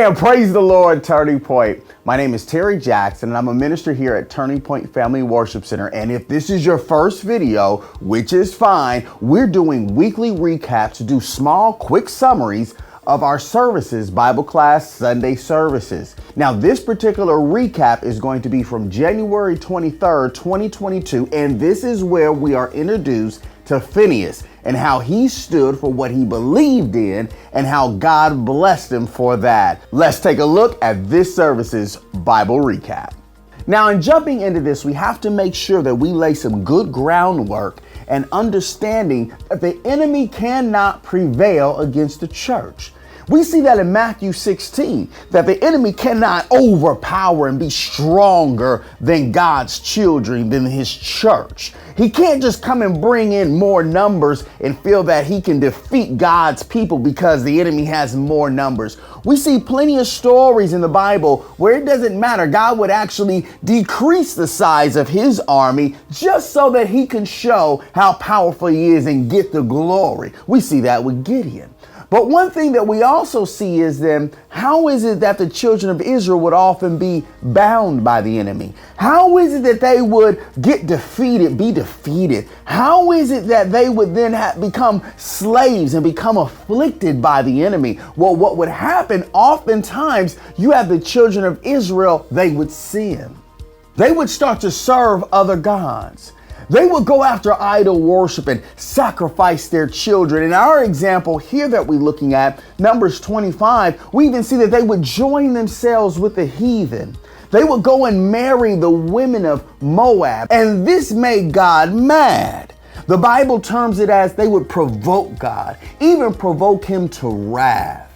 And praise the Lord, Turning Point. My name is Terry Jackson, and I'm a minister here at Turning Point Family Worship Center. And if this is your first video, which is fine, we're doing weekly recaps to do small, quick summaries of our services, Bible class, Sunday services. Now, this particular recap is going to be from January 23rd, 2022, and this is where we are introduced to Phinehas and how he stood for what he believed in and how God blessed him for that. Let's take a look at this service's Bible recap. Now, in jumping into this, we have to make sure that we lay some good groundwork and understanding that the enemy cannot prevail against the church. We see that in Matthew 16, that the enemy cannot overpower and be stronger than God's children, than his church. He can't just come and bring in more numbers and feel that he can defeat God's people because the enemy has more numbers. We see plenty of stories in the Bible where it doesn't matter. God would actually decrease the size of his army just so that he can show how powerful he is and get the glory. We see that with Gideon. But one thing that we also see is then, how is it that the children of Israel would often be bound by the enemy? How is it that they would get defeated, be defeated? How is it that they would then become slaves and become afflicted by the enemy? Well, what would happen oftentimes, you have the children of Israel, they would sin. They would start to serve other gods. They would go after idol worship and sacrifice their children. In our example here that we're looking at, Numbers 25, we even see that they would join themselves with the heathen. They would go and marry the women of Moab, and this made God mad. The Bible terms it as they would provoke God, even provoke him to wrath.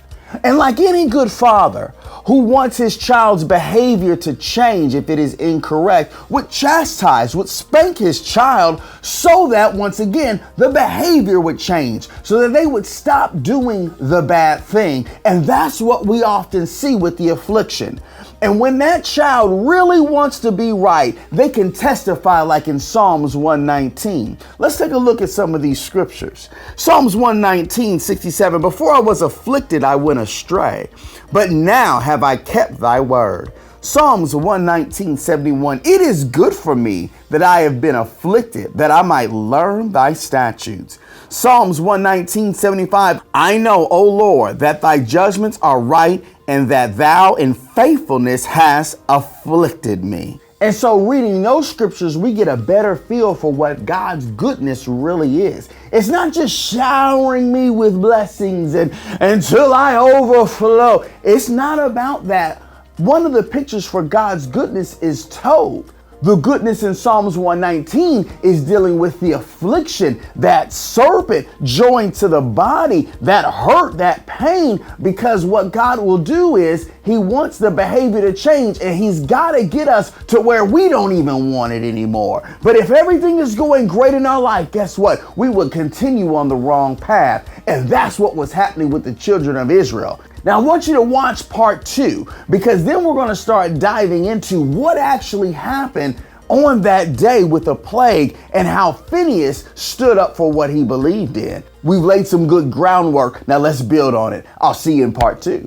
And like any good father who wants his child's behavior to change if it is incorrect, would chastise, would spank his child so that once again, the behavior would change, so that they would stop doing the bad thing. And that's what we often see with the affliction. And when that child really wants to be right, they can testify like in Psalms 119. Let's take a look at some of these scriptures. Psalms 119, 67, before I was afflicted, I went astray, but now have I kept thy word. Psalms 119, 71, it is good for me that I have been afflicted, that I might learn thy statutes. Psalms 119, 75, I know, O Lord, that thy judgments are right and that thou in faithfulness hast afflicted me. And so reading those scriptures, we get a better feel for what God's goodness really is. It's not just showering me with blessings and until I overflow. It's not about that. One of the pictures for God's goodness is told. The goodness in Psalms 119 is dealing with the affliction, that serpent joined to the body, that hurt, that pain, because what God will do is he wants the behavior to change, and he's got to get us to where we don't even want it anymore. But if everything is going great in our life, guess what? We would continue on the wrong path. And that's what was happening with the children of Israel. Now, I want you to watch part 2, because then we're going to start diving into what actually happened on that day with the plague and how Phinehas stood up for what he believed in. We've laid some good groundwork. Now let's build on it. I'll see you in part 2.